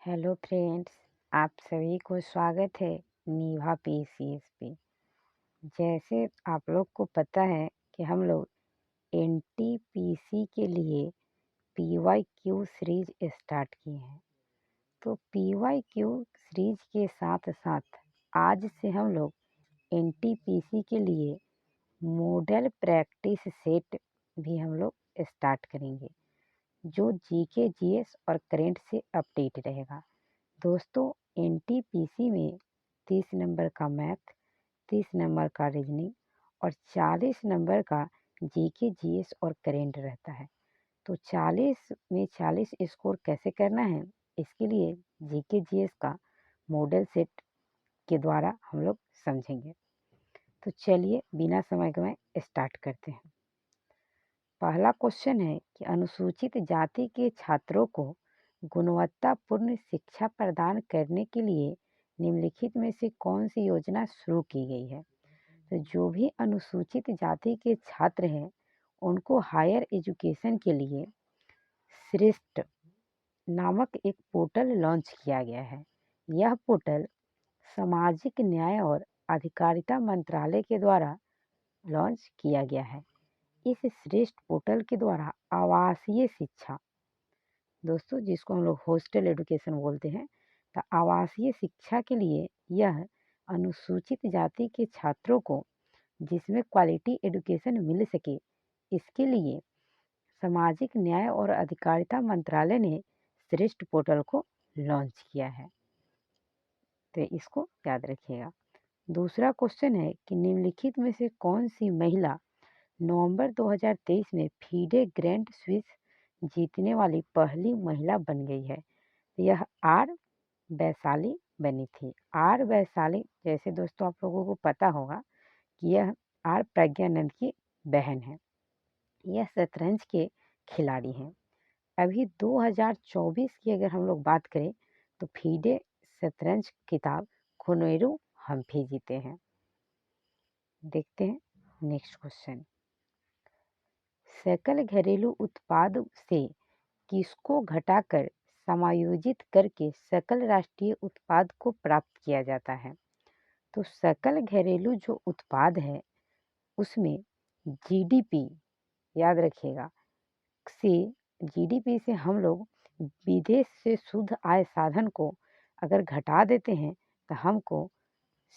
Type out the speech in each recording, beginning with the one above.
Hello friends, आप सभी को स्वागत है नीवा पीसीएस पे। जैसे आप लोग को पता है कि हम लोग एनटीपीसी के लिए पीवाईक्यू सीरीज स्टार्ट किए हैं। तो पीवाईक्यू सीरीज के साथ साथ आज से हम लोग एनटीपीसी के लिए मॉडल प्रैक्टिस सेट भी हम लोग स्टार्ट करेंगे, जो जीके जीएस और करेंट से अपडेट रहेगा। दोस्तों, एनटीपीसी में 30 नंबर का मैथ, 30 नंबर का रीजनिंग और 40 नंबर का जीके जीएस और करेंट रहता है। तो 40 में 40 स्कोर कैसे करना है, इसके लिए जीके जीएस का मॉडल सेट के द्वारा हम लोग समझेंगे। तो चलिए बिना समय गंवाए स्टार्ट करते हैं। पहला क्वेश्चन है कि अनुसूचित जाति के छात्रों को गुणवत्तापूर्ण शिक्षा प्रदान करने के लिए निम्नलिखित में से कौन सी योजना शुरू की गई है। तो जो भी अनुसूचित जाति के छात्र हैं उनको हायर एजुकेशन के लिए श्रेष्ठ नामक एक पोर्टल लॉन्च किया गया है। यह पोर्टल सामाजिक न्याय और अधिकारिता मंत्रालय के द्वारा लॉन्च किया गया है। इस श्रेष्ठ पोर्टल के द्वारा आवासीय शिक्षा, दोस्तों जिसको हम लोग हॉस्टल एजुकेशन बोलते हैं, तो आवासीय शिक्षा के लिए यह अनुसूचित जाति के छात्रों को जिसमें क्वालिटी एजुकेशन मिल सके, इसके लिए सामाजिक न्याय और अधिकारिता मंत्रालय ने श्रेष्ठ पोर्टल को लॉन्च किया है। तो इसको याद रखिएगा। दूसरा क्वेश्चन है कि निम्नलिखित में से कौन सी महिला नवंबर 2023 में फीडे ग्रैंड स्विस जीतने वाली पहली महिला बन गई है। यह आर वैशाली बनी थी। आर वैशाली, जैसे दोस्तों आप लोगों को पता होगा कि यह आर प्रज्ञानंद की बहन है। यह शतरंज के खिलाड़ी हैं। अभी 2024 की अगर हम लोग बात करें तो फीडे शतरंज खिताब खुनेरू हम्फी जीते हैं। देखते हैं नेक्स्ट क्वेश्चन। सकल घरेलू उत्पाद से किसको घटाकर समायोजित करके सकल राष्ट्रीय उत्पाद को प्राप्त किया जाता है। तो सकल घरेलू जो उत्पाद है उसमें जीडीपी, याद रखिएगा, से जीडीपी से हम लोग विदेश से शुद्ध आय साधन को अगर घटा देते हैं तो हमको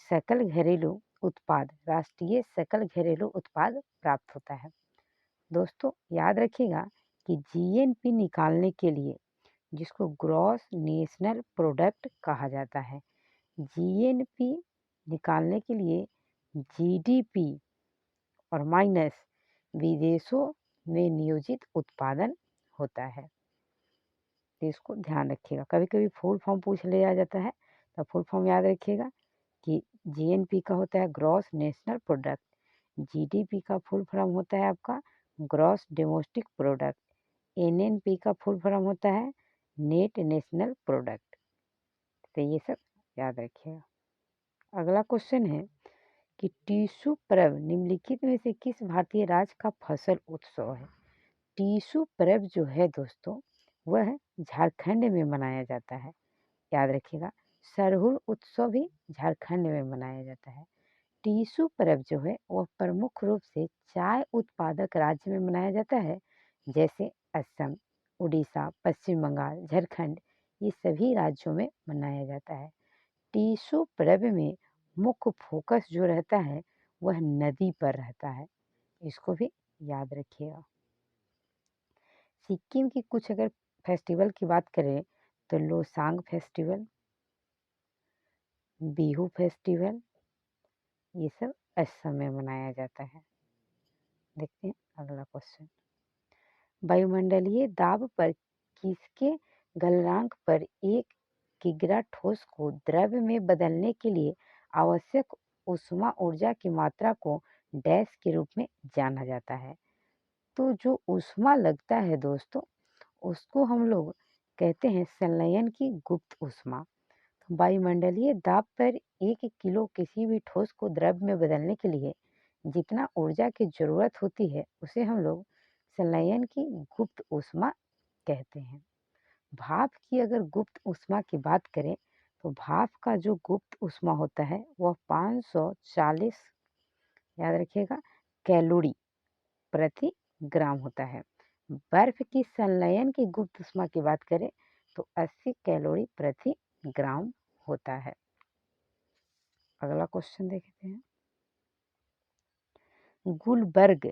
सकल घरेलू उत्पाद, राष्ट्रीय सकल घरेलू उत्पाद प्राप्त होता है। दोस्तों याद रखिएगा कि जीएनपी निकालने के लिए, जिसको ग्रॉस नेशनल प्रोडक्ट कहा जाता है, जीएनपी निकालने के लिए जीडीपी और माइनस विदेशों में नियोजित उत्पादन होता है। तो इसको ध्यान रखिएगा। कभी कभी फुल फॉर्म पूछ लिया जाता है, तो फुल फॉर्म याद रखिएगा कि जीएनपी का होता है ग्रॉस नेशनल प्रोडक्ट, जीडीपी का फुल फॉर्म होता है आपका ग्रॉस डोमेस्टिक प्रोडक्ट, एनएनपी का फुल फॉर्म होता है नेट नेशनल प्रोडक्ट। तो ये सब याद रखिएगा। अगला क्वेश्चन है कि टीसू पर्व निम्नलिखित में से किस भारतीय राज्य का फसल उत्सव है। टीसू पर्व जो है दोस्तों वह झारखंड में मनाया जाता है। याद रखिएगा, सरहुल उत्सव भी झारखंड में मनाया जाता है। टीसू पर्व जो है वह प्रमुख रूप से चाय उत्पादक राज्य में मनाया जाता है, जैसे असम, उड़ीसा, पश्चिम बंगाल, झारखंड, ये सभी राज्यों में मनाया जाता है। टीसू पर्व में मुख्य फोकस जो रहता है वह नदी पर रहता है। इसको भी याद रखिएगा। सिक्किम की कुछ अगर फेस्टिवल की बात करें तो लोसांग फेस्टिवल, बिहू फेस्टिवल, ये सब असम में मनाया जाता है। देखते हैं अगला क्वेश्चन। वायुमंडलीय दाब पर किसके गलनांक पर एक किग्रा ठोस को द्रव में बदलने के लिए आवश्यक ऊष्मा ऊर्जा की मात्रा को डैश के रूप में जाना जाता है। तो जो ऊष्मा लगता है दोस्तों उसको हम लोग कहते हैं संलयन की गुप्त ऊष्मा। तो वायुमंडलीय दाब पर 1 किलो किसी भी ठोस को द्रव में बदलने के लिए जितना ऊर्जा की जरूरत होती है उसे हम लोग संलयन की गुप्त ऊष्मा कहते हैं। भाप की अगर गुप्त ऊष्मा की बात करें तो भाप का जो गुप्त ऊष्मा होता है वह 540, याद रखिएगा, कैलोरी प्रति ग्राम होता है। बर्फ की संलयन की गुप्त ऊष्मा की बात करें तो 80 कैलोरी प्रति ग्राम होता है। अगला क्वेश्चन देखते हैं। गुलबर्ग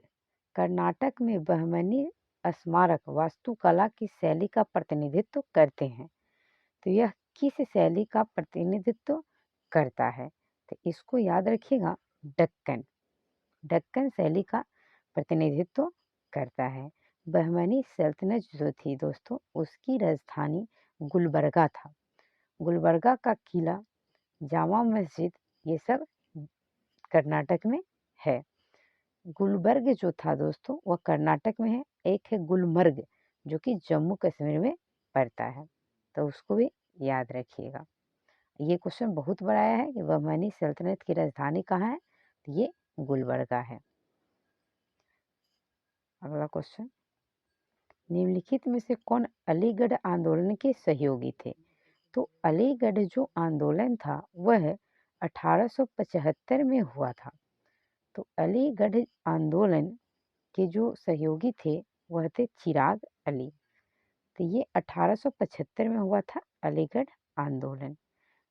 कर्नाटक में बहमनी स्मारक वास्तुकला की शैली का प्रतिनिधित्व करते हैं। तो यह किस शैली का प्रतिनिधित्व करता है? तो इसको याद रखिएगा, दक्कन दक्कन शैली का प्रतिनिधित्व करता है। बहमनी सल्तनत जो थी दोस्तों, उसकी राजधानी गुलबर्गा था। गुलबर्गा का किला, जामा मस्जिद, ये सब कर्नाटक में है। गुलबर्ग जो था दोस्तों वह कर्नाटक में है। एक है गुलमर्ग जो कि जम्मू कश्मीर में पड़ता है, तो उसको भी याद रखिएगा। ये क्वेश्चन बहुत बड़ा आया है कि बहमनी सल्तनत की राजधानी कहाँ है, तो ये गुलबर्गा है। अगला क्वेश्चन, निम्नलिखित में से कौन अलीगढ़ आंदोलन के सहयोगी थे? तो अलीगढ़ जो आंदोलन था वह 1875 में हुआ था। तो अलीगढ़ आंदोलन के जो सहयोगी थे वह थे चिराग अली। तो ये 1875 में हुआ था अलीगढ़ आंदोलन।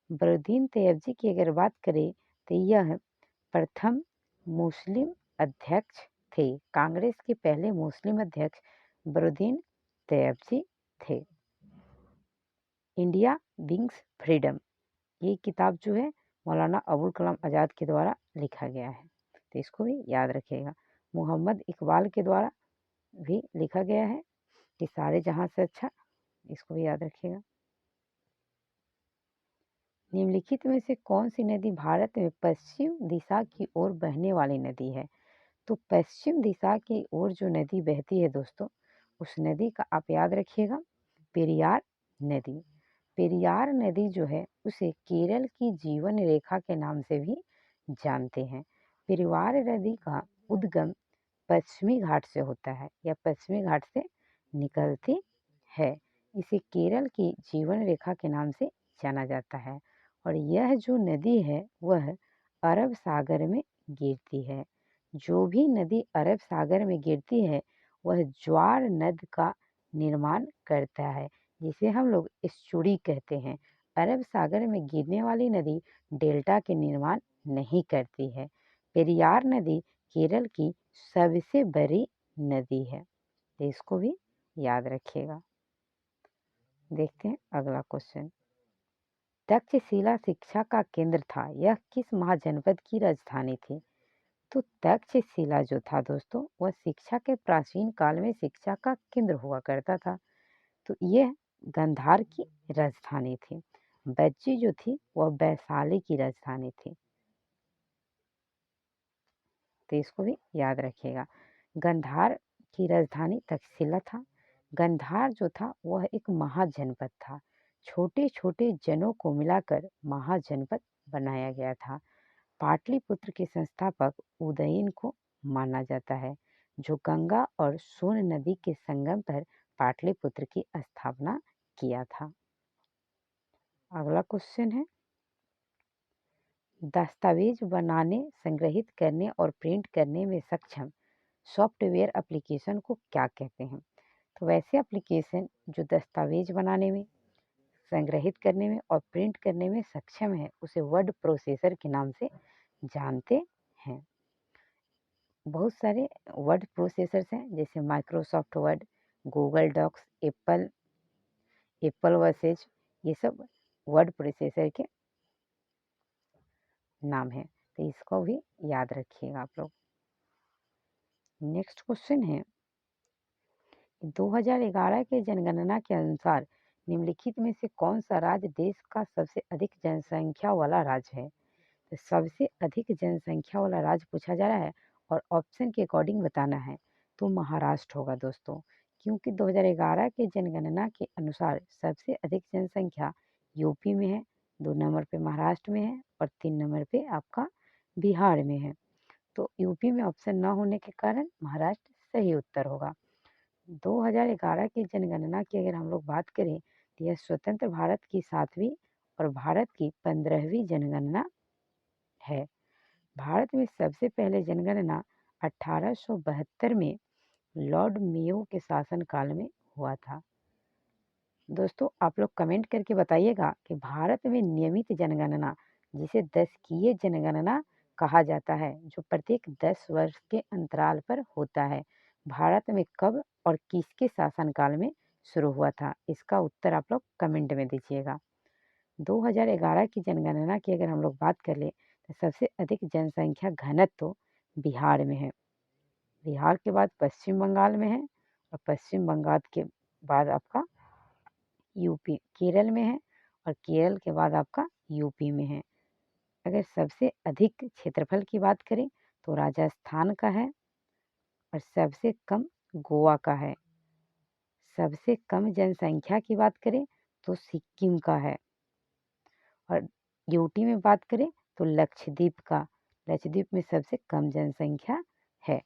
बरुद्दीन तैयबजी की अगर बात करें तो यह प्रथम मुस्लिम अध्यक्ष थे। कांग्रेस के पहले मुस्लिम अध्यक्ष बरुद्दीन तैयबजी थे। इंडिया विंग्स फ्रीडम, ये किताब जो है मौलाना अबुल कलाम आज़ाद के द्वारा लिखा गया है, तो इसको भी याद रखिएगा। मोहम्मद इकबाल के द्वारा भी लिखा गया है कि सारे जहां से अच्छा, इसको भी याद रखिएगा। निम्नलिखित में से कौन सी नदी भारत में पश्चिम दिशा की ओर बहने वाली नदी है? तो पश्चिम दिशा की ओर जो नदी बहती है दोस्तों, उस नदी का आप याद रखिएगा, पेरियार नदी। पेरियार नदी जो है उसे केरल की जीवन रेखा के नाम से भी जानते हैं। पेरियार नदी का उद्गम पश्चिमी घाट से होता है या पश्चिमी घाट से निकलती है। इसे केरल की जीवन रेखा के नाम से जाना जाता है और यह जो नदी है वह अरब सागर में गिरती है। जो भी नदी अरब सागर में गिरती है वह ज्वार नद का निर्माण करता है, जिसे हम लोग एस्चुरी कहते हैं। अरब सागर में गिरने वाली नदी डेल्टा के निर्माण नहीं करती है। पेरियार नदी केरल की सबसे बड़ी नदी है, तो इसको भी याद रखिएगा। देखते हैं अगला क्वेश्चन। तक्षशिला शिक्षा का केंद्र था, यह किस महाजनपद की राजधानी थी? तो तक्षशिला जो था दोस्तों वह शिक्षा के प्राचीन काल में शिक्षा का केंद्र हुआ करता था, तो यह गंधार की राजधानी थी। बज्जी जो थी वह वैशाली की राजधानी थी, तो इसको भी याद रखिएगा। गंधार की राजधानी तक्षशिला था। गंधार जो था वह एक महाजनपद था। छोटे छोटे जनों को मिलाकर महाजनपद बनाया गया था। पाटलिपुत्र के संस्थापक उदयन को माना जाता है, जो गंगा और सोन नदी के संगम पर पाटलिपुत्र की स्थापना किया था। अगला क्वेश्चन है, दस्तावेज बनाने, संग्रहित करने और प्रिंट करने में सक्षम सॉफ्टवेयर एप्लीकेशन को क्या कहते हैं? तो वैसे एप्लीकेशन जो दस्तावेज बनाने में, संग्रहित करने में और प्रिंट करने में सक्षम है उसे वर्ड प्रोसेसर के नाम से जानते हैं। बहुत सारे वर्ड प्रोसेसर्स हैं जैसे Microsoft Word, Google Docs, Apple वर्सेज, ये सब वर्ड प्रोसेसर के नाम है, तो इसको भी याद रखिएगा आप लोग। नेक्स्ट क्वेश्चन है, 2011 के जनगणना के अनुसार निम्नलिखित में से कौन सा राज्य देश का सबसे अधिक जनसंख्या वाला राज्य है? तो सबसे अधिक जनसंख्या वाला राज्य पूछा जा रहा है और ऑप्शन के अकॉर्डिंग बताना है, तो महाराष्ट्र होगा दोस्तों, क्योंकि 2011 के जनगणना के अनुसार सबसे अधिक जनसंख्या यूपी में है, 2 नंबर पे महाराष्ट्र में है और 3 नंबर पे आपका बिहार में है। तो यूपी में ऑप्शन न होने के कारण महाराष्ट्र सही उत्तर होगा। 2011 की जनगणना की अगर हम लोग बात करें यह स्वतंत्र भारत की 7वीं और भारत की 15वीं जनगणना है। भारत में सबसे पहले जनगणना 1872 में लॉर्ड मेयो के शासनकाल में हुआ था। दोस्तों, आप लोग कमेंट करके बताइएगा कि भारत में नियमित जनगणना, जिसे दशकीय जनगणना कहा जाता है, जो प्रत्येक 10 वर्ष के अंतराल पर होता है, भारत में कब और किसके शासनकाल में शुरू हुआ था? इसका उत्तर आप लोग कमेंट में दीजिएगा। 2011 की जनगणना की अगर हम लोग बात कर ले तो सबसे अधिक जनसंख्या घनत्व बिहार में है। बिहार के बाद पश्चिम बंगाल में है और पश्चिम बंगाल के बाद आपका यूपी, केरल में है और केरल के बाद आपका यूपी में है। अगर सबसे अधिक क्षेत्रफल की बात करें तो राजस्थान का है और सबसे कम गोवा का है। सबसे कम जनसंख्या की बात करें तो सिक्किम का है और यूटी में बात करें तो लक्षद्वीप का। लक्षद्वीप में सबसे कम जनसंख्या है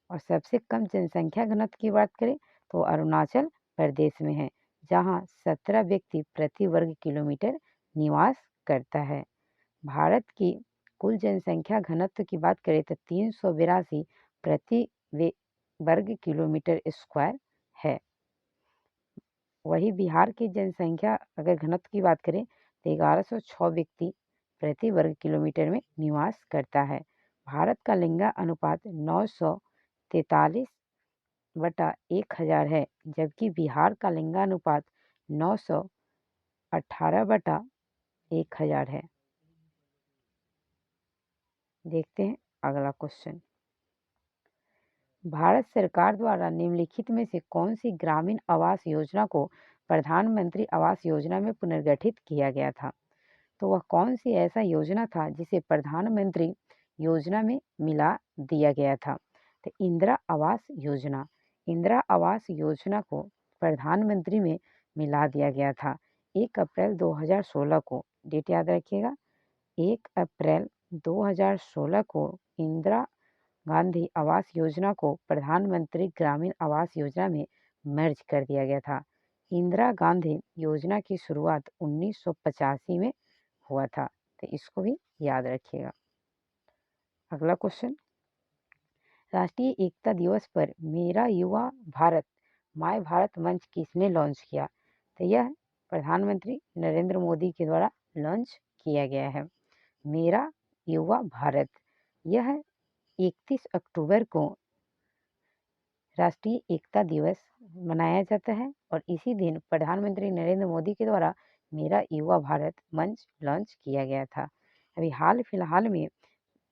और सबसे कम जनसंख्या घनत्व की बात करें तो अरुणाचल प्रदेश में है, जहां 17 व्यक्ति प्रति वर्ग किलोमीटर निवास करता है। भारत की कुल जनसंख्या घनत्व की बात करें तो 382 प्रति वर्ग किलोमीटर स्क्वायर है। वही बिहार की जनसंख्या अगर घनत्व की बात करें तो 1106 व्यक्ति प्रति वर्ग किलोमीटर में निवास करता है। भारत का लिंग अनुपात 943/1000 है, जबकि बिहार का लिंगानुपात 918/1000 है। देखते हैं अगला क्वेश्चन। भारत सरकार द्वारा निम्नलिखित में से कौन सी ग्रामीण आवास योजना को प्रधानमंत्री आवास योजना में पुनर्गठित किया गया था? तो वह कौन सी ऐसा योजना था जिसे प्रधानमंत्री योजना में मिला दिया गया था? तो इंदिरा आवास योजना। इंदिरा आवास योजना को प्रधानमंत्री में मिला दिया गया था 1 अप्रैल 2016 को। डेट याद रखिएगा, 1 अप्रैल 2016 को इंदिरा गांधी आवास योजना को प्रधानमंत्री ग्रामीण आवास योजना में मर्ज कर दिया गया था। इंदिरा गांधी योजना की शुरुआत 1985 में हुआ था, तो इसको भी याद रखिएगा। अगला क्वेश्चन, राष्ट्रीय एकता दिवस पर मेरा युवा भारत माय भारत मंच किसने लॉन्च किया? तो यह प्रधानमंत्री नरेंद्र मोदी के द्वारा लॉन्च किया गया है। मेरा युवा भारत, यह 31 अक्टूबर को राष्ट्रीय एकता दिवस मनाया जाता है और इसी दिन प्रधानमंत्री नरेंद्र मोदी के द्वारा मेरा युवा भारत मंच लॉन्च किया गया था। अभी हाल फिलहाल में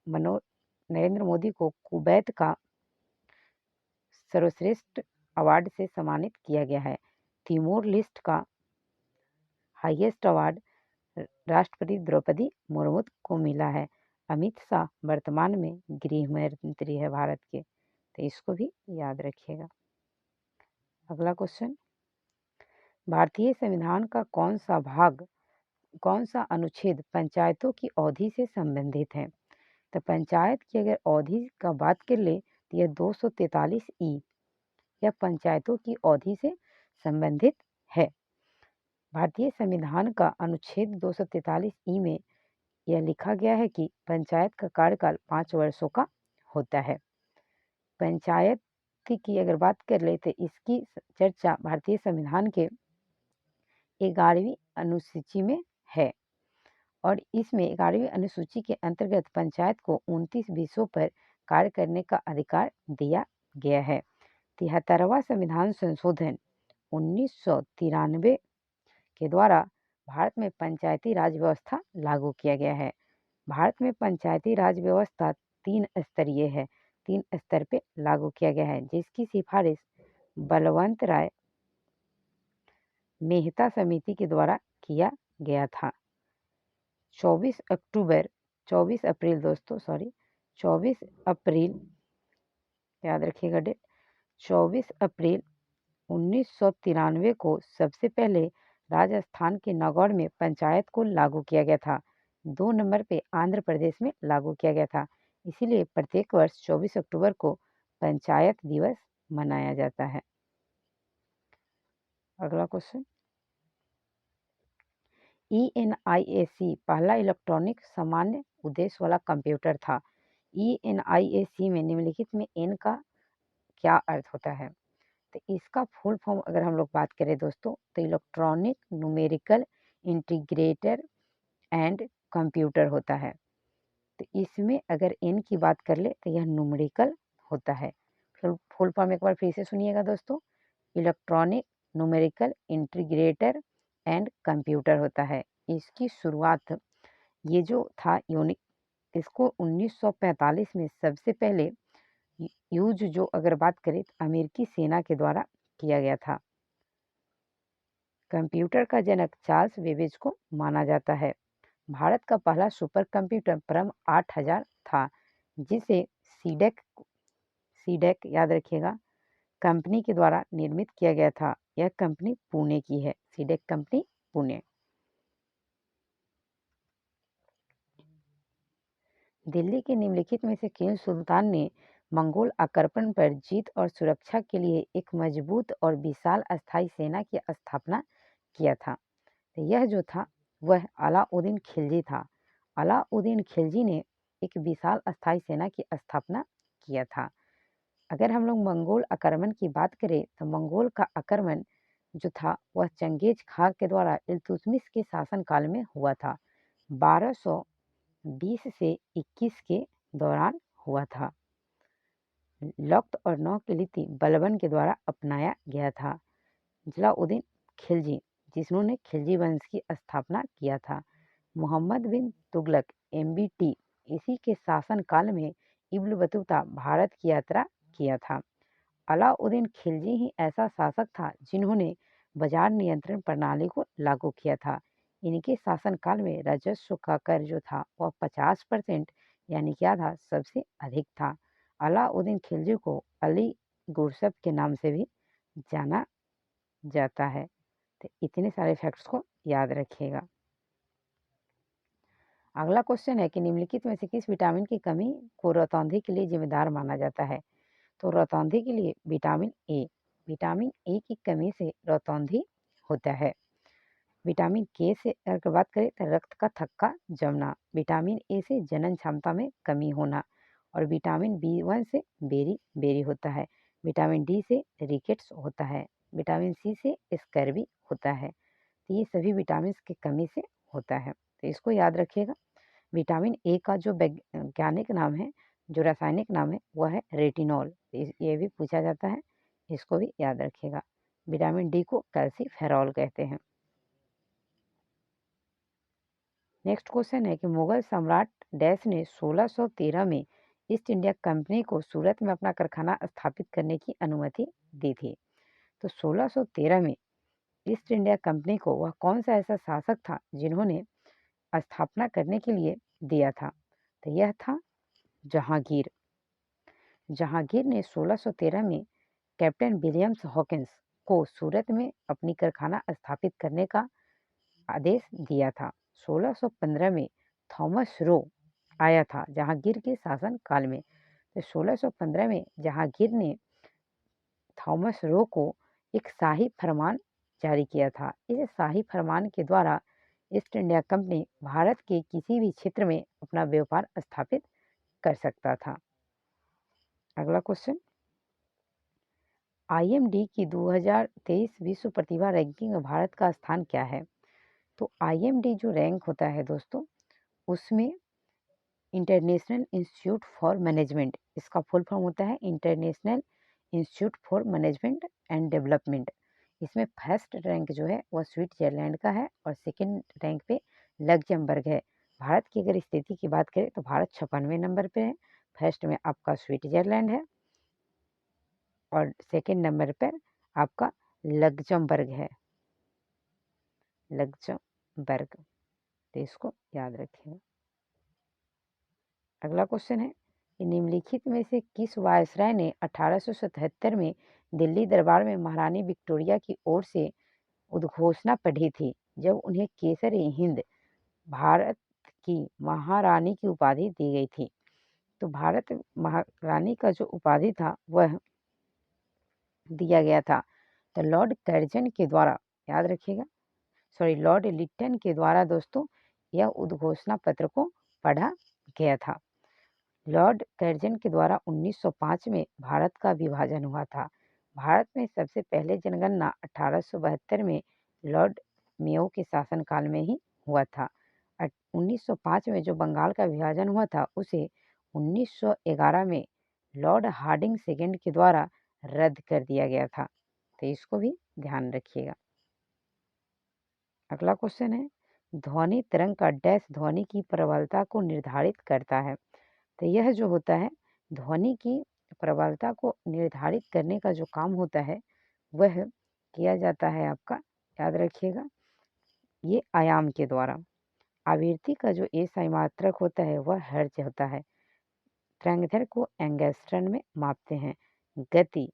नरेंद्र मोदी को कुवैत का सर्वश्रेष्ठ अवार्ड से सम्मानित किया गया है। तिमोर लिस्ट का हाईएस्ट अवार्ड राष्ट्रपति द्रौपदी मुर्मू को मिला है। अमित शाह वर्तमान में गृह मंत्री है भारत के, तो इसको भी याद रखिएगा। अगला क्वेश्चन, भारतीय संविधान का कौन सा अनुच्छेद पंचायतों की अवधि से संबंधित है? तो पंचायत की अगर अवधि का बात कर ले तो यह 243 यह पंचायतों की अवधि से संबंधित है। भारतीय संविधान का अनुच्छेद 243 में यह लिखा गया है कि पंचायत का कार्यकाल 5 वर्षों का होता है। पंचायत की अगर बात कर ले तो इसकी चर्चा भारतीय संविधान के 11वीं अनुसूची में है और इसमें 11वीं अनुसूची के अंतर्गत पंचायत को 29 विषयों पर कार्य करने का अधिकार दिया गया है। 73वां संविधान संशोधन 1993 के द्वारा भारत में पंचायती राज व्यवस्था लागू किया गया है। भारत में पंचायती राज व्यवस्था 3 स्तरीय है, 3 स्तर पे लागू किया गया है, जिसकी सिफारिश बलवंत राय मेहता समिति के द्वारा किया गया था। 24 अप्रैल 24 अप्रैल याद रखिएगा डेट, 24 अप्रैल 1993 को सबसे पहले राजस्थान के नागौर में पंचायत को लागू किया गया था। 2 नंबर पे आंध्र प्रदेश में लागू किया गया था। इसीलिए प्रत्येक वर्ष 24 अक्टूबर को पंचायत दिवस मनाया जाता है। अगला क्वेश्चन, ENIAC पहला इलेक्ट्रॉनिक सामान्य उद्देश्य वाला कंप्यूटर था। ENIAC में निम्नलिखित में एन का क्या अर्थ होता है? तो इसका फुल फॉर्म अगर हम लोग बात करें दोस्तों, तो electronic numerical integrator and computer होता है। तो इसमें अगर एन की बात कर ले तो यह न्यूमेरिकल होता है। फुल फॉर्म एक बार फिर से सुनिएगा दोस्तों, electronic numerical integrator and computer होता है। इसकी शुरुआत ये जो था यूनिक, इसको 1945 में सबसे पहले यूज जो अगर बात करें तो अमेरिकी सेना के द्वारा किया गया था। कंप्यूटर का जनक चार्ल्स बेबेज को माना जाता है। भारत का पहला सुपर कंप्यूटर परम 8000 था, जिसे सीडेक याद रखिएगा कंपनी के द्वारा निर्मित किया गया था। यह कंपनी पुणे की है, सीडेक कंपनी पुणे। दिल्ली के निम्नलिखित में से किन सुल्तान ने मंगोल आक्रमण पर जीत और सुरक्षा के लिए एक मजबूत और विशाल अस्थायी सेना की स्थापना किया था? तो यह जो था वह अलाउद्दीन खिलजी था। अलाउद्दीन खिलजी ने एक विशाल अस्थायी सेना की स्थापना किया था। अगर हम लोग मंगोल आक्रमण की बात करें तो मंगोल का आक्रमण जो था वह चंगेज खां के द्वारा इल्तुतमिश के शासनकाल में हुआ था। 1220 से 21 के दौरान हुआ था। लख्त और नौ की लिपि बलबन के द्वारा अपनाया गया था। जलाउद्दीन खिलजी, जिन्होंने खिलजी वंश की स्थापना किया था। मोहम्मद बिन तुगलक MBT, इसी के शासनकाल में इब्न बतूता भारत की यात्रा किया था। अलाउद्दीन खिलजी ही ऐसा शासक था जिन्होंने बाजार नियंत्रण प्रणाली को लागू किया था। इनके शासनकाल में राजस्व का कर जो था वह 50% यानी क्या था, सबसे अधिक था। अलाउद्दीन खिलजी को अली गुरसब के नाम से भी जाना जाता है। तो इतने सारे फैक्ट्स को याद रखिएगा। अगला क्वेश्चन है कि निम्नलिखित में से किस विटामिन की कमी को रतौंधी के लिए जिम्मेदार माना जाता है? तो रतौंधी के लिए विटामिन ए की कमी से रतौंधी होता है। विटामिन के से अगर बात करें तो रक्त का थक्का जमना। विटामिन ए से जनन क्षमता में कमी होना। और विटामिन B1 से बेरी होता है। विटामिन डी से रिकेट्स होता है। विटामिन सी से स्कर्वी होता है। तो ये सभी विटामिन की कमी से होता है, तो इसको याद रखिएगा। विटामिन ए का जो वैज्ञानिक नाम है, जो रासायनिक नाम है, वह है रेटिनॉल। ये भी पूछा जाता है, इसको भी याद रखिएगा। विटामिन डी को कैल्सीफेरॉल कहते हैं। नेक्स्ट क्वेश्चन है कि मुगल सम्राट डैश ने 1613 में ईस्ट इंडिया कंपनी को सूरत में अपना कारखाना स्थापित करने की अनुमति दी थी। तो 1613 में ईस्ट इंडिया कंपनी को वह कौन सा ऐसा शासक था जिन्होंने स्थापना करने के लिए दिया था? तो यह था जहांगीर। जहांगीर ने 1613 में कैप्टन विलियम्स हॉकिंस को सूरत में अपनी कारखाना स्थापित करने का आदेश दिया था। 1615 में थॉमस रो आया था जहांगीर के शासन काल में। तो 1615 में जहांगीर ने थॉमस रो को एक शाही फरमान जारी किया था। इस शाही फरमान के द्वारा ईस्ट इंडिया कंपनी भारत के किसी भी क्षेत्र में अपना व्यापार स्थापित कर सकता था। अगला क्वेश्चन, IMD की 2023 विश्व प्रतिभा रैंकिंग में भारत का स्थान क्या है? तो IMD जो रैंक होता है दोस्तों, उसमें इंटरनेशनल इंस्टीट्यूट फॉर मैनेजमेंट, इसका फुल फॉर्म होता है international institute for management and development. इसमें फर्स्ट रैंक जो है वह स्विट्जरलैंड का है और सेकंड रैंक पे लग्जमबर्ग है। भारत की अगर स्थिति की बात करें तो भारत 56वें नंबर पे है। फर्स्ट में आपका स्विट्जरलैंड है और सेकंड नंबर पर आपका लग्जमबर्ग है, लग्जमबर्ग। तो इसको याद रखिएगा। अगला क्वेश्चन है कि निम्नलिखित में से किस वायसराय ने 1877 में दिल्ली दरबार में महारानी विक्टोरिया की ओर से उद्घोषणा पढ़ी थी जब उन्हें केसर हिंद भारत की महारानी की उपाधि दी गई थी? तो भारत महारानी का जो उपाधि था वह दिया गया था तो लॉर्ड कर्जन के द्वारा, याद रखिएगा, लॉर्ड लिट्टन के द्वारा दोस्तों यह उद्घोषणा पत्र को पढ़ा गया था। लॉर्ड कर्जन के द्वारा 1905 में भारत का विभाजन हुआ था। भारत में सबसे पहले जनगणना 1872 में लॉर्ड मेयो के शासनकाल में ही हुआ था। 1905 में जो बंगाल का विभाजन हुआ था उसे 1911 में लॉर्ड हार्डिंग सेकेंड के द्वारा रद्द कर दिया गया था। तो इसको भी ध्यान रखिएगा। अगला क्वेश्चन है, ध्वनि तरंग का डैश ध्वनि की प्रबलता को निर्धारित करता है। तो यह जो होता है ध्वनि की प्रबलता को निर्धारित करने का जो काम होता है वह किया जाता है आपका, याद रखिएगा, ये आयाम के द्वारा। आवृत्ति का जो एसआई मात्रक होता है वह हर्ट्ज होता है। तरंगदैर्घ्य को एंगस्ट्रम में मापते हैं। गति,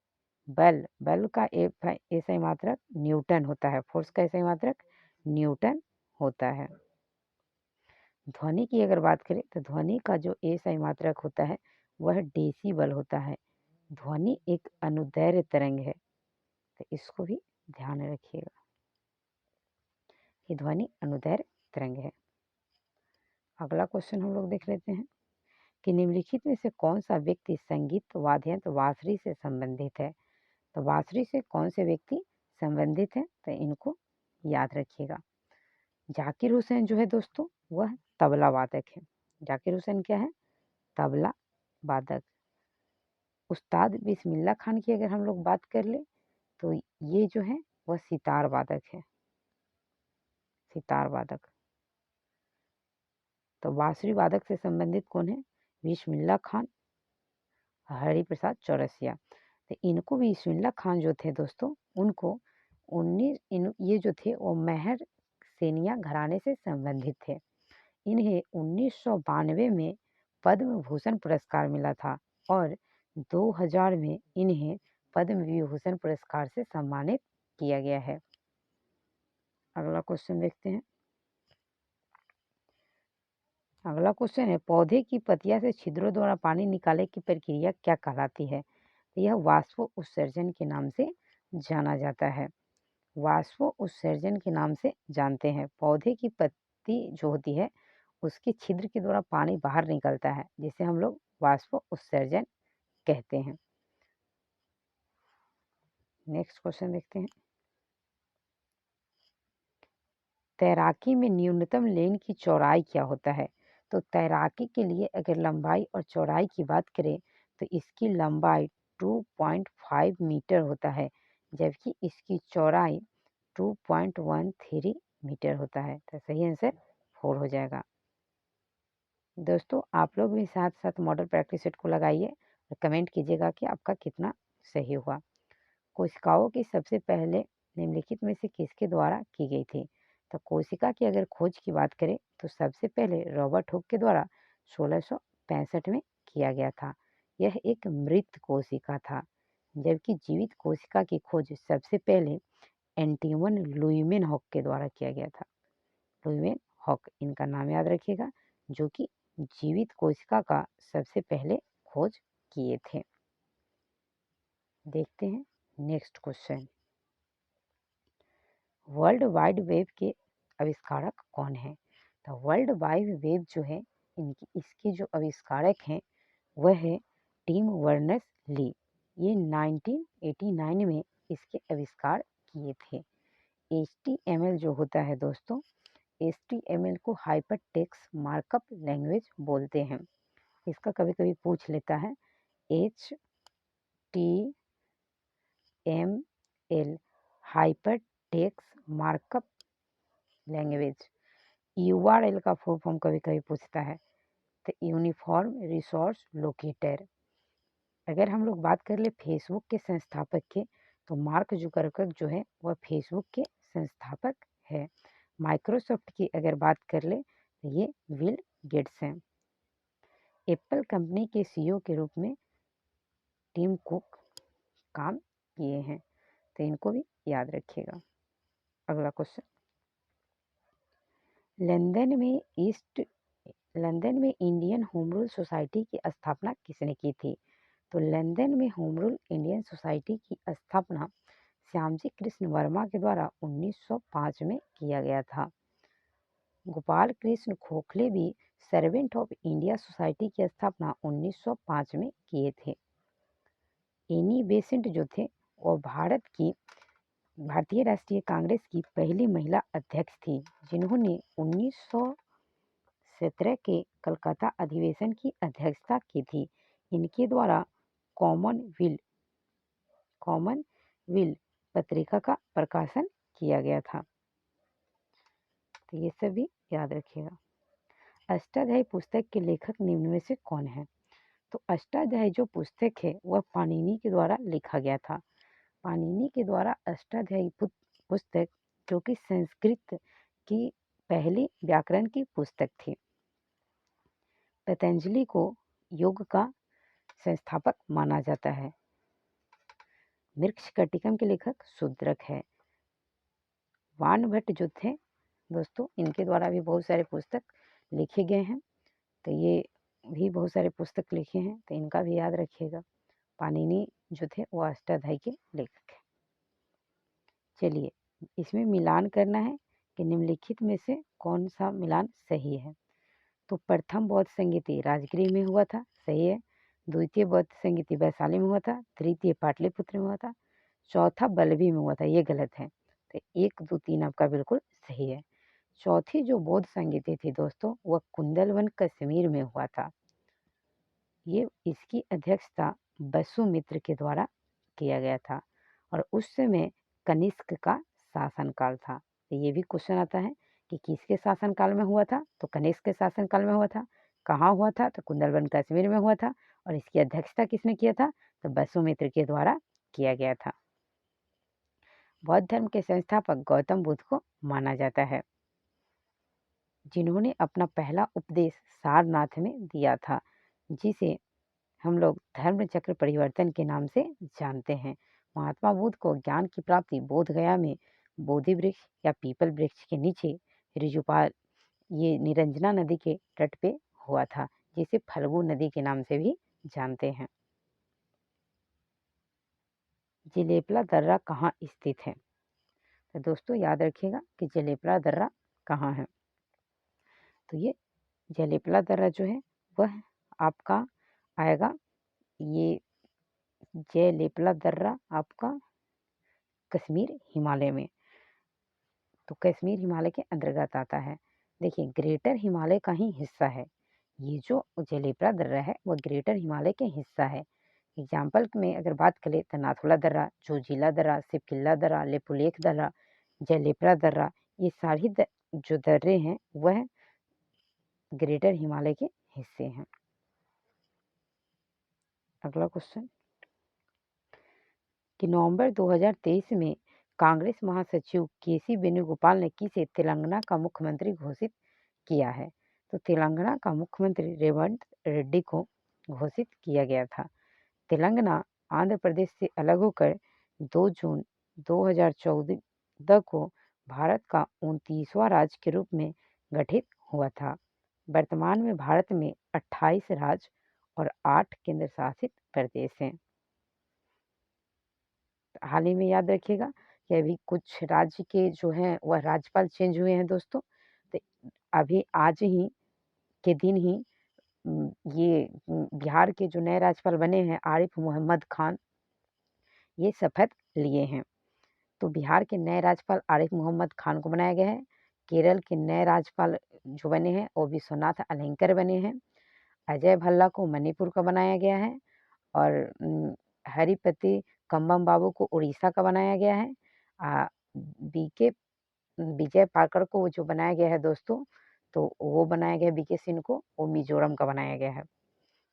बल का एसआई मात्रक न्यूटन होता है। फोर्स का एसआई मात्रक न्यूटन होता है। ध्वनि की अगर बात करें तो ध्वनि का जो एसआई मात्रक होता है वह डेसिबल होता है। ध्वनि एक अनुदैर्घ्य तरंग है, तो इसको भी ध्यान रखिएगा, ये ध्वनि अनुदैर्घ्य तरंग है। अगला क्वेश्चन हम लोग देख लेते हैं कि निम्नलिखित में से कौन सा व्यक्ति संगीत वाद्ययंत्र बांसुरी से संबंधित है। तो बांसुरी से कौन से व्यक्ति संबंधित है, तो इनको याद रखिएगा। जाकिर हुसैन जो है दोस्तों वह तबला वादक है। जाकिर हुसैन क्या है, तबला वादक। उस्ताद बिस्मिल्लाह खान की अगर हम लोग बात कर ले तो ये जो है वह सितार वादक है, सितार वादक। तो बांसुरी वादक से संबंधित कौन है, बिस्मिल्लाह खान, हरिप्रसाद चौरसिया। तो इनको भी बिस्मिल्लाह खान जो थे दोस्तों उनको ये जो थे वो मेहर सेनिया घराने से संबंधित थे। इन्हें 1992 में पद्म भूषण पुरस्कार मिला था और 2000 में इन्हें पद्म विभूषण पुरस्कार से सम्मानित किया गया है। अगला क्वेश्चन देखते हैं। अगला क्वेश्चन है, पौधे की पत्तियां से छिद्रों द्वारा पानी निकालने की प्रक्रिया क्या कहलाती है। तो यह वाष्प उत्सर्जन के नाम से जाना जाता है। वाष्प उत्सर्जन के नाम से जानते हैं। पौधे की पत्ती जो होती है उसके छिद्र के द्वारा पानी बाहर निकलता है, जिसे हम लोग वाष्प उत्सर्जन कहते हैं। नेक्स्ट क्वेश्चन देखते हैं। तैराकी में न्यूनतम लेन की चौड़ाई क्या होता है। तो तैराकी के लिए अगर लंबाई और चौड़ाई की बात करें तो इसकी लंबाई 2.5 मीटर होता है, जबकि इसकी चौड़ाई 2.13 मीटर होता है। तो सही आंसर 4 हो जाएगा। दोस्तों आप लोग भी साथ साथ मॉडल प्रैक्टिस सेट को लगाइए और कमेंट कीजिएगा कि आपका कितना सही हुआ। कोशिकाओं की सबसे पहले निम्नलिखित में से किसके द्वारा की गई थी। तो कोशिका की अगर खोज की बात करें तो सबसे पहले रॉबर्ट हुक के द्वारा 1665 में किया गया था। यह एक मृत कोशिका था, जबकि जीवित कोशिका की खोज सबसे पहले एंटिमन लुईमेन हॉक के द्वारा किया गया था। लुईमेन हॉक, इनका नाम याद रखिएगा, जो कि जीवित कोशिका का सबसे पहले खोज किए थे। देखते हैं next question. World wide web के आविष्कारक कौन है। तो वर्ल्ड वाइड वेब जो है इसके जो आविष्कारक हैं वह है टिम वर्नर्स ली। ये 1989 में इसके आविष्कार किए थे। HTML जो होता है दोस्तों, HTML को हाइपर टेक्स्ट मार्कअप लैंग्वेज बोलते हैं। इसका कभी कभी पूछ लेता है HTML hyper text markup language. URL का फुल फॉर्म कभी कभी पूछता है, तो यूनिफॉर्म रिसोर्स लोकेटर। अगर हम लोग बात कर ले फेसबुक के संस्थापक के, तो मार्क जुकरबर्ग जो है वह फेसबुक के संस्थापक है। माइक्रोसॉफ्ट की अगर बात कर ले तो ये बिल गेट्स हैं। एप्पल कंपनी के CEO के रूप में टिम कुक काम किए हैं, तो इनको भी याद रखिएगा। अगला क्वेश्चन, लंदन में इंडियन होम रूल सोसाइटी की स्थापना किसने की थी। तो लंदन में होम रूल इंडियन सोसाइटी की स्थापना श्यामजी कृष्ण वर्मा के द्वारा 1905 में किया गया था। गोपाल कृष्ण खोखले भी सर्वेंट ऑफ इंडिया सोसाइटी की स्थापना 1905 में किए थे। एनी बेसेंट जो थे वो भारतीय राष्ट्रीय कांग्रेस की पहली महिला अध्यक्ष थी, जिन्होंने 1917 के कलकत्ता अधिवेशन की अध्यक्षता की थी। इनके द्वारा कॉमनवेल्थ पत्रिका का प्रकाशन किया गया था। तो ये सब भी याद रखिएगा। अष्टाध्यायी पुस्तक के लेखक निम्न में से कौन है? तो अष्टाध्यायी जो पुस्तक है वह पाणिनि के द्वारा लिखा गया था। पाणिनि के द्वारा अष्टाध्यायी पुस्तक, जो कि संस्कृत की पहली व्याकरण की पुस्तक थी। पतंजलि को योग का संस्थापक माना जाता है। मृक्षकटिकम के लेखक शूद्रक है। वानभट्ट जो थे दोस्तों, इनके द्वारा भी बहुत सारे पुस्तक लिखे गए हैं। तो ये भी बहुत सारे पुस्तक लिखे हैं, तो इनका भी याद रखिएगा। पाणिनि जो थे वो अष्टाध्यायी के लेखक हैं। चलिए इसमें मिलान करना है कि निम्नलिखित में से कौन सा मिलान सही है। तो प्रथम बौद्ध संगीति राजगृह में हुआ था, सही है। द्वितीय बौद्ध संगीति वैशाली में हुआ था। तृतीय पाटलिपुत्र में हुआ था। चौथा बल्लभी में हुआ था, ये गलत है। तो 1, 2, 3 आपका बिल्कुल सही है। चौथी जो बौद्ध संगीति थी दोस्तों, वह कुंदलवन कश्मीर में हुआ था। ये इसकी अध्यक्षता वसुमित्र के द्वारा किया गया था और उस समय कनिष्क का शासनकाल था। तो ये भी क्वेश्चन आता है कि किसके शासनकाल में हुआ था? तो कनिष्क के शासनकाल में हुआ था। कहाँ हुआ था? तो कुंदलवन कश्मीर में हुआ था। और इसकी अध्यक्षता किसने किया था? तो वसुमित्र के द्वारा किया गया था। बौद्ध धर्म के संस्थापक गौतम बुद्ध को माना जाता है, जिन्होंने अपना पहला उपदेश सारनाथ में दिया था, जिसे हम लोग धर्म चक्र परिवर्तन के नाम से जानते हैं। महात्मा बुद्ध को ज्ञान की प्राप्ति बोध गया में बोधि वृक्ष या पीपल वृक्ष के नीचे ऋजुपाल, ये निरंजना नदी के तट पे हुआ था, जिसे फल्गु नदी के नाम से भी जानते हैं। जलेपला दर्रा कहाँ स्थित है? तो दोस्तों याद रखिएगा कि जलेपला दर्रा कहाँ है। तो ये जलेपला दर्रा जो है वह आपका आएगा, ये जलेपला दर्रा आपका कश्मीर हिमालय में, तो कश्मीर हिमालय के अंतर्गत आता है। देखिए ग्रेटर हिमालय का ही हिस्सा है। ये जो जलेपला दर्रा है वह ग्रेटर हिमालय के हिस्सा है। एग्जाम्पल में अगर बात करें तो नाथुला दर्रा, जोजिला दर्रा, सिपकिल्ला दर्रा, लेपुलेख दर्रा, जलेपला दर्रा, ये सारी जो दर्रे हैं वह ग्रेटर हिमालय के हिस्से हैं। अगला क्वेश्चन कि नवंबर 2023 में कांग्रेस महासचिव केसी वेणुगोपाल ने किसे तेलंगाना का मुख्यमंत्री घोषित किया है? तो तेलंगाना का मुख्यमंत्री रेवंत रेड्डी को घोषित किया गया था। तेलंगाना आंध्र प्रदेश से अलग होकर 2 जून 2014 को भारत का 29वां राज्य के रूप में गठित हुआ था। वर्तमान में भारत में 28 राज्य और 8 केंद्र शासित प्रदेश हैं। हाल ही में याद रखिएगा कि अभी कुछ राज्य के जो हैं वह राज्यपाल चेंज हुए हैं दोस्तों। तो अभी आज ही के दिन ही ये बिहार के जो नए राज्यपाल बने हैं आरिफ मोहम्मद खान, ये शपथ लिए हैं। तो बिहार के नए राज्यपाल आरिफ मोहम्मद खान को बनाया गया है। केरल के नए राज्यपाल जो बने हैं वो विश्वनाथ अलंकर बने हैं। अजय भल्ला को मणिपुर का बनाया गया है और हरिपति कम्बम बाबू को उड़ीसा का बनाया गया है। बीके विजय पाकर को जो बनाया गया है दोस्तों, तो वो बनाया गया बीके सिंह को, वो मिजोरम का बनाया गया है।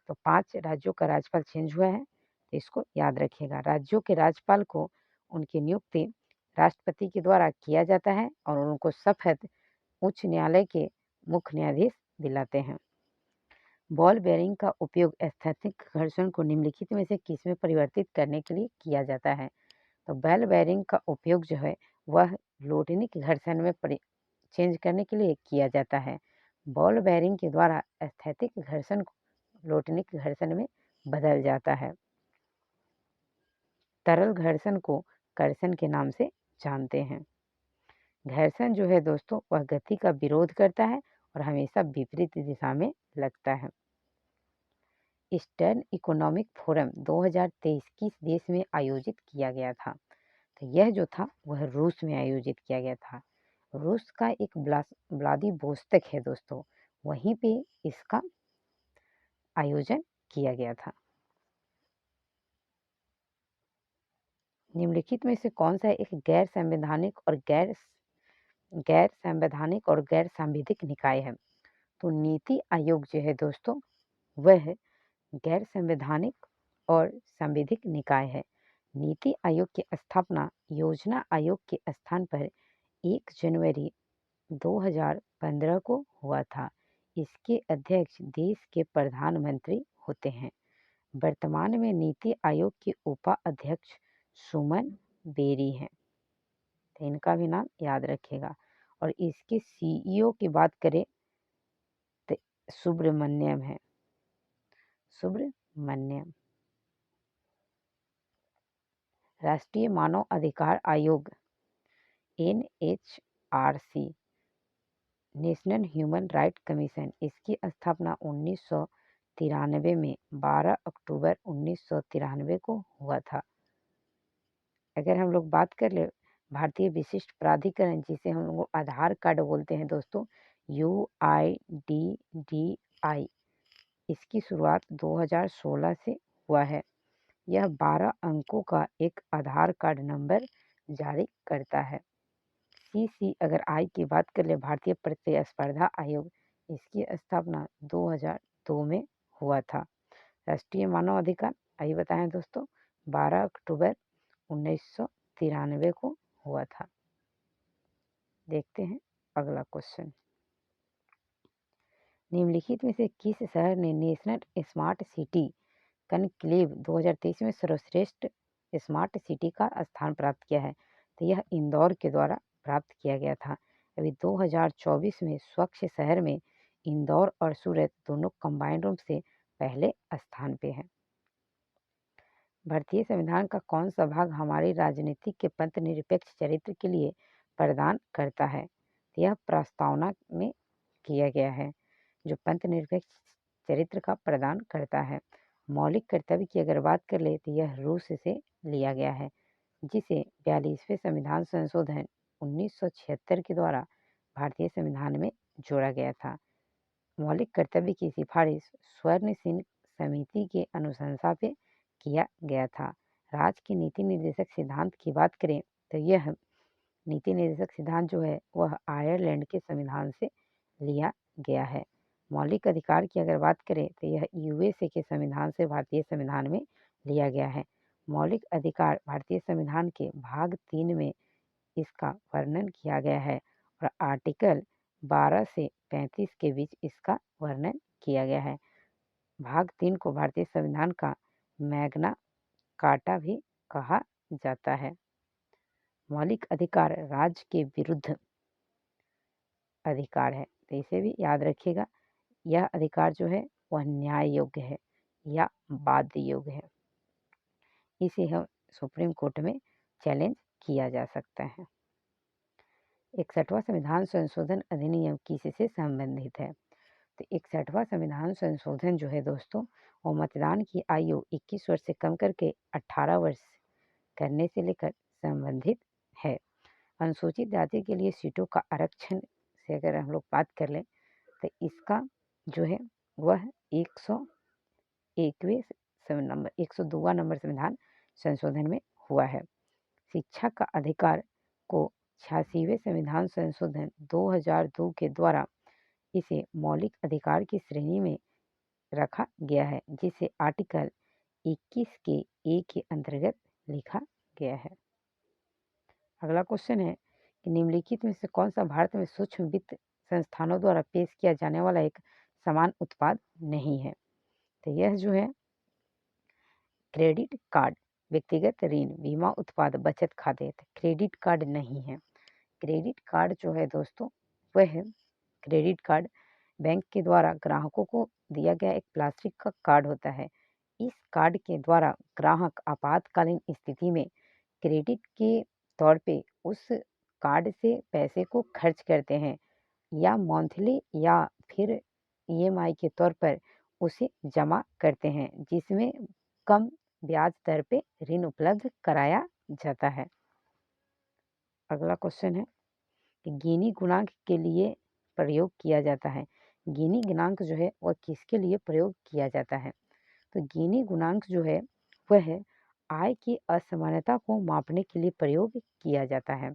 तो 5 राज्यों का राज्यपाल चेंज हुआ है, तो इसको याद रखिएगा। राज्यों के राज्यपाल को उनकी नियुक्ति राष्ट्रपति के द्वारा किया जाता है और उनको शपथ उच्च न्यायालय के मुख्य न्यायाधीश दिलाते हैं। बॉल बेयरिंग का उपयोग स्थैतिक घर्षण को निम्नलिखित में से किसमें परिवर्तित करने के लिए किया जाता है? तो बॉल बेयरिंग का उपयोग जो है वह लोटनिक घर्षण में चेंज करने के लिए किया जाता है। बॉल बेयरिंग के द्वारा स्थैतिक घर्षण को लोटनिक घर्षण में बदल जाता है। तरल घर्षण को कर्षण के नाम से जानते हैं। घर्षण जो है दोस्तों वह गति का विरोध करता है और हमेशा विपरीत दिशा में लगता है। ईस्टर्न इकोनॉमिक फोरम 2023 किस देश में आयोजित किया गया था? तो यह जो था वह रूस में आयोजित किया गया था। रूस का एक व्लादिवोस्तोक है दोस्तों, वहीं पे इसका आयोजन किया गया था। निम्नलिखित में से कौन सा एक गैर संवैधानिक और गैर सांविधिक निकाय है? तो नीति आयोग जो है दोस्तों वह गैर संवैधानिक और सांविधिक निकाय है। नीति आयोग की स्थापना योजना आयोग के स्थान पर 1 जनवरी 2015 को हुआ था। इसके अध्यक्ष देश के प्रधानमंत्री होते हैं। वर्तमान में नीति आयोग के उपाध्यक्ष सुमन बेरी हैं, तो इनका भी नाम याद रखिएगा। और इसके सीईओ की बात करें तो सुब्रमण्यम है, सुब्रमण्यम। राष्ट्रीय मानव अधिकार आयोग NHRC national human right commission, इसकी स्थापना 1993 में 12 अक्टूबर 1993 को हुआ था। अगर हम लोग बात कर ले भारतीय विशिष्ट प्राधिकरण जिसे हम लोग आधार कार्ड बोलते हैं दोस्तों, UIDDI, इसकी शुरुआत 2016 से हुआ है। यह 12 अंकों का एक आधार कार्ड नंबर जारी करता है। CC अगर आई की बात कर ले भारतीय प्रतिस्पर्धा आयोग, इसकी स्थापना 2002 में हुआ था। राष्ट्रीय मानव अधिकार आइए बताएं दोस्तों 12 अक्टूबर 1993 को हुआ था। देखते हैं अगला क्वेश्चन। निम्नलिखित में से किस शहर ने नेशनल स्मार्ट सिटी कनक्लेव 2023 में सर्वश्रेष्ठ स्मार्ट सिटी का स्थान प्राप्त किया है? तो यह इंदौर के द्वारा प्राप्त किया गया था। अभी 2024 में स्वच्छ शहर में इंदौर और सूरत दोनों कंबाइंड रूप से पहले स्थान पे है। भारतीय संविधान का कौन सा भाग हमारी राजनीति के पंथ निरपेक्ष चरित्र के लिए प्रदान करता है? तो यह प्रस्तावना में किया गया है, जो पंथ निरपेक्ष चरित्र का प्रदान करता है। मौलिक कर्तव्य की अगर बात कर ले तो यह रूस से लिया गया है, जिसे 42वें संविधान संशोधन 1976 के द्वारा भारतीय संविधान में जोड़ा गया था। मौलिक कर्तव्य की सिफारिश स्वर्ण सिंह समिति के अनुशंसा पे किया गया था। राज्य के नीति निर्देशक सिद्धांत की बात करें तो यह नीति निर्देशक सिद्धांत जो है वह आयरलैंड के संविधान से लिया गया है। मौलिक अधिकार की अगर बात करें तो यह USA के संविधान से भारतीय संविधान में लिया गया है। मौलिक अधिकार भारतीय संविधान के भाग 3 में इसका वर्णन किया गया है और आर्टिकल 12 से 35 के बीच इसका वर्णन किया गया है। भाग 3 को भारतीय संविधान का मैग्ना कार्टा भी कहा जाता है। मौलिक अधिकार राज्य के विरुद्ध अधिकार है, तो इसे भी याद रखिएगा। यह अधिकार जो है वह न्याय योग्य है या बाध्य योग्य है। इसे हम सुप्रीम कोर्ट में चैलेंज किया जा सकता है। 61वां संविधान संशोधन अधिनियम किससे संबंधित है? तो 61वां संविधान संशोधन जो है दोस्तों वो मतदान की आयु 21 वर्ष से कम करके 18 वर्ष करने से लेकर संबंधित है। अनुसूचित जाति के लिए सीटों का आरक्षण से अगर हम लोग बात कर लें तो इसका जो है वह 102वां नंबर संविधान संशोधन में हुआ है। शिक्षा का अधिकार को 86वें संविधान संशोधन 2002 के द्वारा इसे मौलिक अधिकार की श्रेणी में रखा गया है, जिसे आर्टिकल 21 के ए के अंतर्गत लिखा गया है। अगला क्वेश्चन है कि निम्नलिखित में से कौन सा भारत में सूक्ष्म वित्त संस्थानों द्वारा पेश किया जाने वाला एक समान उत्पाद नहीं है? तो यह जो है क्रेडिट कार्ड, व्यक्तिगत ऋण, बीमा उत्पाद, बचत खाते, क्रेडिट कार्ड नहीं है। क्रेडिट कार्ड जो है दोस्तों वह क्रेडिट कार्ड बैंक के द्वारा ग्राहकों को दिया गया एक प्लास्टिक का कार्ड होता है। इस कार्ड के द्वारा ग्राहक आपातकालीन स्थिति में क्रेडिट के तौर पे उस कार्ड से पैसे को खर्च करते हैं या मंथली या फिर ईएमआई के तौर पर उसे जमा करते हैं, जिसमें कम ब्याज दर पे ऋण उपलब्ध कराया जाता है। अगला क्वेश्चन है कि गिनी गुणांक के लिए प्रयोग किया जाता है। गिनी गुणांक जो है वह किसके लिए प्रयोग किया जाता है? तो गिनी गुणांक जो है वह है आय की असमानता को मापने के लिए प्रयोग किया जाता है।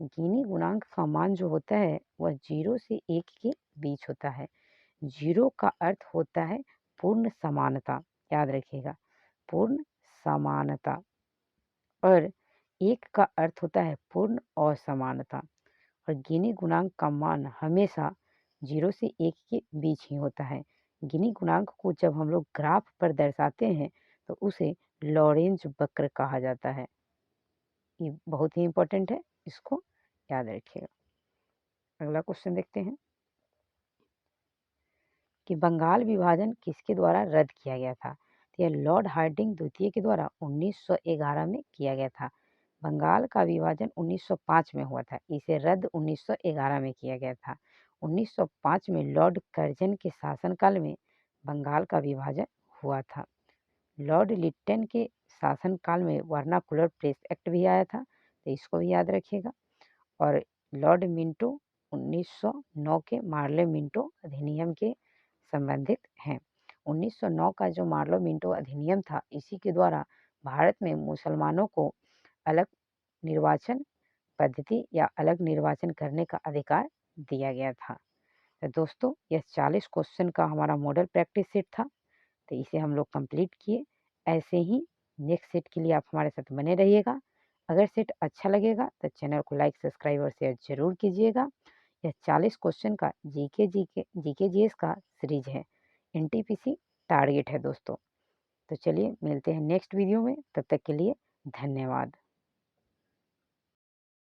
गिनी गुणांक का मान जो होता है वह 0 से 1 के बीच होता है। 0 का अर्थ होता है पूर्ण समानता, याद रखिएगा, पूर्ण समानता, और 1 का अर्थ होता है पूर्ण असमानता। और गिनी गुणांक का मान हमेशा 0 से 1 के बीच ही होता है। गिनी गुणांक को जब हम लोग ग्राफ पर दर्शाते हैं तो उसे लॉरेंज वक्र कहा जाता है। ये बहुत ही इंपॉर्टेंट है, इसको याद रखिएगा। अगला क्वेश्चन देखते हैं कि बंगाल विभाजन किसके द्वारा रद्द किया गया था? तो यह लॉर्ड हार्डिंग द्वितीय के द्वारा 1911 में किया गया था। बंगाल का विभाजन 1905 में हुआ था, इसे रद्द 1911 में किया गया था। 1905 में लॉर्ड कर्जन के शासनकाल में बंगाल का विभाजन हुआ था। लॉर्ड लिट्टन के शासनकाल में वर्नाकुलर प्रेस एक्ट भी आया था, तो इसको भी याद रखिएगा। और लॉर्ड मिंटो 1909 के मार्ले मिंटो अधिनियम के संबंधित हैं। 1909 का जो मार्लो मिंटो अधिनियम था, इसी के द्वारा भारत में मुसलमानों को अलग निर्वाचन पद्धति या अलग निर्वाचन करने का अधिकार दिया गया था। तो दोस्तों, यह 40 क्वेश्चन का हमारा मॉडल प्रैक्टिस सेट था, तो इसे हम लोग कंप्लीट किए। ऐसे ही नेक्स्ट सेट के लिए आप हमारे साथ बने रहिएगा। अगर सेट अच्छा लगेगा तो चैनल को लाइक, सब्सक्राइब और शेयर जरूर कीजिएगा। यह 40 क्वेश्चन का जीके जीएस का सीरीज है, एनटीपीसी टारगेट है दोस्तों। तो चलिए मिलते हैं नेक्स्ट वीडियो में, तब तक के लिए धन्यवाद।